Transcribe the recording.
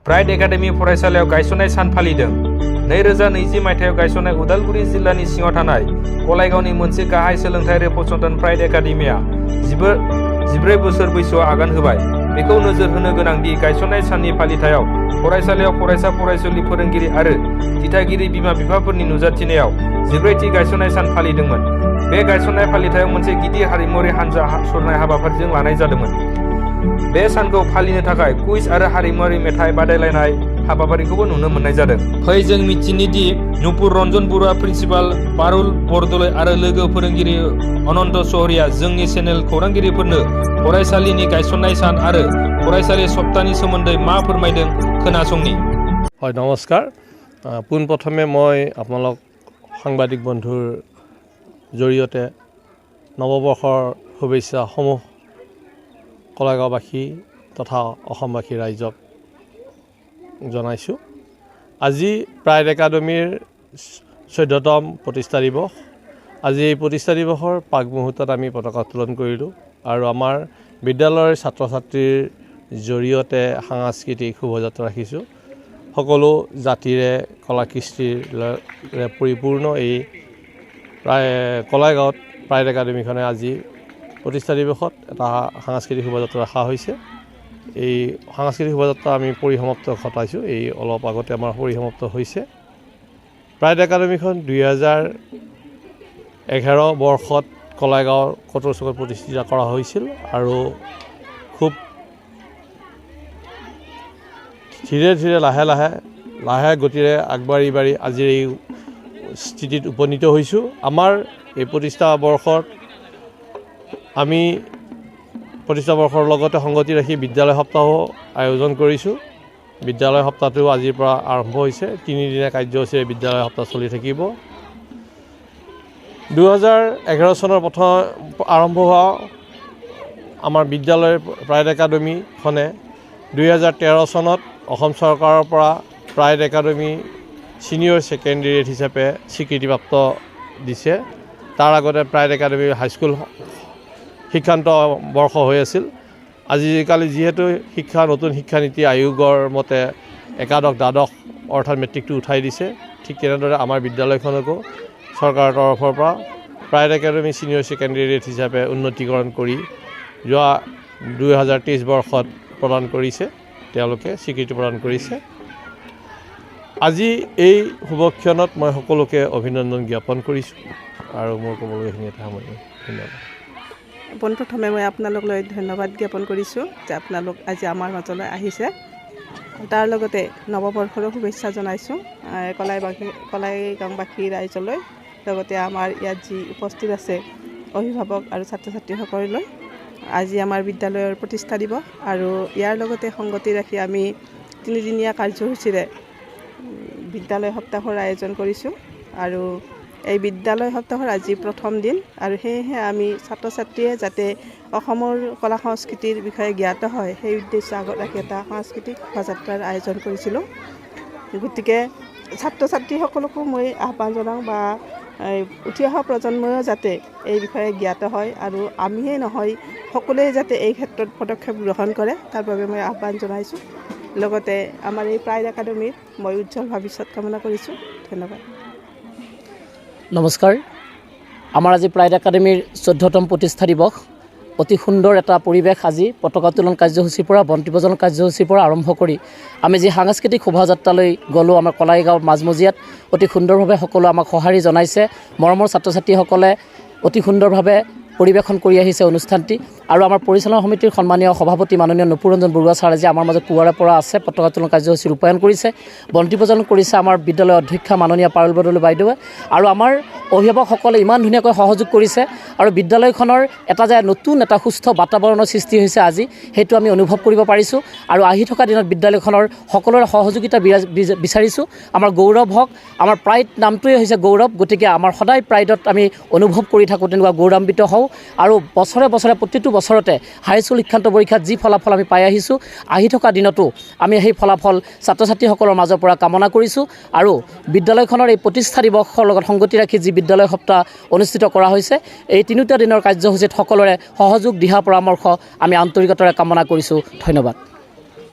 Pride academy फरायसालियाव गायसननाय सान फालिदों। 2020 मायथाइयाव गायसननाय उदालगुरि जिल्लानि सिङाव थानाय कलायगावनि मोनसे गाहाय सोलोंथायारि फसंथान प्राइड एकाडेमिया 14 बोसोर बैसोआव आगान होबाय। बेखौ नोजोर होनो गोनांदि गायसननाय साननि फालिथायाव फरायसालियाव फरायसा फरायसुलि फोरोंगिरि आरो दिथागिरि बिमा बिफाफोरनि नुजाथिनायाव 14थि गायसननाय सान फालिदोंमोन। बे गायसननाय फालिथायाव मोनसे गिदिर हारिमुआरि हानजा सरनाय हाबाफारिजों लानाय जादोंमोन। बे सानखौ फालिनो थाखाय कुइज आरो हारिमुआरि मेथाइ बादायलायनाय हाबाफारिखौबो नुनो मोननाय जादों। फै जों मिथिनि दि नुपुर रन्जन बरुवा प्रिन्सिपाल पारुल बरदलै आरो लोगो फोरोंगिरि अनन्त सहरिया जोंनि चेनेल खौरांगिरिफोरनो फरायसालिनि गायसननाय सान आरो फरायसालि सप्ताहनि सोमोन्दै मा फोरमायदों खोनासंनि। হয় নমস্কাৰ। পোনপ্ৰথমে মই আপোনালোক সাংবাদিক বন্ধুৰ জৰিয়তে নৱবৰ্ষৰ শুভেচ্ছাসমূহ কলাগাঁওবাসী তথা অসমবাসী ৰাইজক জনাইছোঁ। আজি প্ৰাইড একাডেমিৰ 14তম প্ৰতিষ্ঠা দিৱস। আজি এই প্ৰতিষ্ঠা দিৱসৰ পাক মুহূৰ্তত আমি পতাকা উত্তোলন কৰিলোঁ আৰু আমাৰ বিদ্যালয়ৰ ছাত্ৰ ছাত্ৰীৰ জৰিয়তে সাংস্কৃতিক শোভাযাত্ৰা ৰাখিছোঁ। সকলো জাতিৰে কলা কৃষ্টিৰে পৰিপূৰ্ণ এই কলাইগাঁৱত প্ৰাইড একাডেমিখনে আজি প্ৰতিষ্ঠা দিৱসত এটা সাংস্কৃতিক শোভাযাত্ৰা ৰখা হৈছে। এই সাংস্কৃতিক শোভাযাত্ৰা আমি পৰিসমাপ্ত ঘটাইছোঁ। এই অলপ আগতে আমাৰ পৰিসমাপ্ত হৈছে। প্ৰাইড একাডেমিখন 2011 বৰ্ষত কলাইগাঁৱৰ কটৰ চুকত প্ৰতিষ্ঠা কৰা হৈছিল আৰু খুব ধীৰে ধীৰে লাহে গতিৰে আগবাঢ়ি আজিৰ এই স্থিতিত উপনীত হৈছোঁ। আমাৰ এই প্ৰতিষ্ঠা বৰ্ষৰ লগতে সংগতি ৰাখি বিদ্যালয় সপ্তাহো আয়োজন কৰিছোঁ। বিদ্যালয় সপ্তাহটো আজিৰ পৰা আৰম্ভ হৈছে। 3 দিনীয়া কাৰ্যসূচীৰে বিদ্যালয় সপ্তাহ চলি থাকিব। 2011 চনৰ প্ৰথম আৰম্ভ হোৱা আমাৰ বিদ্যালয়ৰ প্ৰাইড একাডেমিখনে 2013 চনত অসম চৰকাৰৰ পৰা প্ৰাইড একাডেমি ছিনিয়ৰ ছেকেণ্ডেৰী হিচাপে স্বীকৃতিপ্ৰাপ্ত দিছে। তাৰ আগতে প্ৰাইড একাডেমি হাইস্কুল শিক্ষান্ত বৰ্ষ হৈ আছিল। আজিকালি যিহেতু নতুন শিক্ষানীতি আয়োগৰ মতে একাদশ দ্বাদশ অৰ্থাৎ মেট্ৰিকটো উঠাই দিছে, ঠিক তেনেদৰে আমাৰ বিদ্যালয়খনকো চৰকাৰৰ তৰফৰ পৰা প্ৰাইড একাডেমি ছিনিয়ৰ ছেকেণ্ডেৰী হিচাপে উন্নতিকৰণ কৰি যোৱা 2023 বৰ্ষত প্ৰদান কৰিছে, তেওঁলোকে স্বীকৃতি প্ৰদান কৰিছে। আজি এই শুভক্ষণত মই সকলোকে অভিনন্দন জ্ঞাপন কৰিছোঁ আৰু মোৰ ক'বলৈ এইখিনি এটা সামৰণি। ধন্যবাদ। পোনপ্ৰথমে মই আপোনালোকলৈ ধন্যবাদ জ্ঞাপন কৰিছোঁ যে আপোনালোক আজি আমাৰ মাজলৈ আহিছে। তাৰ লগতে নৱবৰ্ষৰো শুভেচ্ছা জনাইছোঁ কলাইগাঁওবাসী ৰাইজলৈ, লগতে আমাৰ ইয়াত যি উপস্থিত আছে অভিভাৱক আৰু ছাত্ৰ ছাত্ৰীসকললৈ। আজি আমাৰ বিদ্যালয়ৰ প্ৰতিষ্ঠা দিৱস আৰু ইয়াৰ লগতে সংগতি ৰাখি আমি 3 দিনীয়া কাৰ্যসূচীৰে বিদ্যালয় সপ্তাহৰ আয়োজন কৰিছোঁ আৰু এই বিদ্যালয় সপ্তাহৰ আজি প্ৰথম দিন আৰু সেয়েহে আমি ছাত্ৰ ছাত্ৰীয়ে যাতে অসমৰ কলা সংস্কৃতিৰ বিষয়ে জ্ঞাত হয় সেই উদ্দেশ্য আগত ৰাখি এটা সাংস্কৃতিক শোভাযাত্ৰাৰ আয়োজন কৰিছিলোঁ। গতিকে ছাত্ৰ ছাত্ৰীসকলকো মই আহ্বান জনাওঁ বা উঠি অহা প্ৰজন্ময়ো যাতে এই বিষয়ে জ্ঞাত হয় আৰু আমিয়েই নহয় সকলোৱে যাতে এই ক্ষেত্ৰত পদক্ষেপ গ্ৰহণ কৰে তাৰ বাবে মই আহ্বান জনাইছোঁ। লগতে আমাৰ এই প্ৰাইড একাডেমিৰ মই উজ্জ্বল ভৱিষ্যত কামনা কৰিছোঁ। ধন্যবাদ। নমস্কাৰ। আমাৰ আজি প্ৰাইড একাডেমিৰ 14তম প্ৰতিষ্ঠা দিৱস। অতি সুন্দৰ এটা পৰিৱেশ। আজি পতাকা উত্তোলন কাৰ্যসূচীৰ পৰা বন্তি প্ৰজ্বলন কাৰ্যসূচীৰ পৰা আৰম্ভ কৰি আমি যি সাংস্কৃতিক শোভাযাত্ৰালৈ গ'লোঁ আমাৰ কলাইগাঁৱৰ মাজমজিয়াত অতি সুন্দৰভাৱে সকলো আমাক সঁহাৰি জনাইছে। মৰমৰ ছাত্ৰ ছাত্ৰীসকলে অতি সুন্দৰভাৱে পৰিৱেশন কৰি আহিছে অনুষ্ঠানটি আৰু আমাৰ পৰিচালনা সমিতিৰ সন্মানীয় সভাপতি মাননীয় নুপুৰ ৰঞ্জন বৰুৱা ছাৰ আজি আমাৰ মাজত পুৱাৰে পৰা আছে। পতাকা উত্তোলন কাৰ্যসূচী ৰূপায়ণ কৰিছে, বন্তি প্ৰজ্বলন কৰিছে আমাৰ বিদ্যালয়ৰ অধ্যক্ষা মাননীয় পাৰুল বৰদলৈ বাইদেৱে আৰু আমাৰ অভিভাৱকসকলে ইমান ধুনীয়াকৈ সহযোগ কৰিছে আৰু বিদ্যালয়খনৰ এটা যে নতুন এটা সুস্থ বাতাবৰণৰ সৃষ্টি হৈছে আজি সেইটো আমি অনুভৱ কৰিব পাৰিছোঁ আৰু আহি থকা দিনত বিদ্যালয়খনৰ সকলোৰে সহযোগিতা বিচাৰিছোঁ। আমাৰ গৌৰৱ হওক, আমাৰ প্ৰাইড নামটোৱে হৈছে গৌৰৱ, গতিকে আমাৰ সদায় প্ৰাইডত আমি অনুভৱ কৰি থাকোঁ, তেনেকুৱা গৌৰৱান্বিত হওঁ আৰু বছৰে বছৰে প্ৰতিটো বছৰতে হাইস্কুল শিক্ষান্ত পৰীক্ষাত যি ফলাফল আমি পাই আহিছোঁ আহি থকা দিনতো আমি সেই ফলাফল ছাত্ৰ ছাত্ৰীসকলৰ মাজৰ পৰা কামনা কৰিছোঁ আৰু বিদ্যালয়খনৰ এই প্ৰতিষ্ঠা দিৱসৰ লগত সংগতি ৰাখি যি বিদ্যালয় সপ্তাহ অনুষ্ঠিত কৰা হৈছে এই 3টা দিনৰ কাৰ্যসূচীত সকলোৰে সহযোগ দিহা পৰামৰ্শ আমি আন্তৰিকতাৰে কামনা কৰিছোঁ। ধন্যবাদ।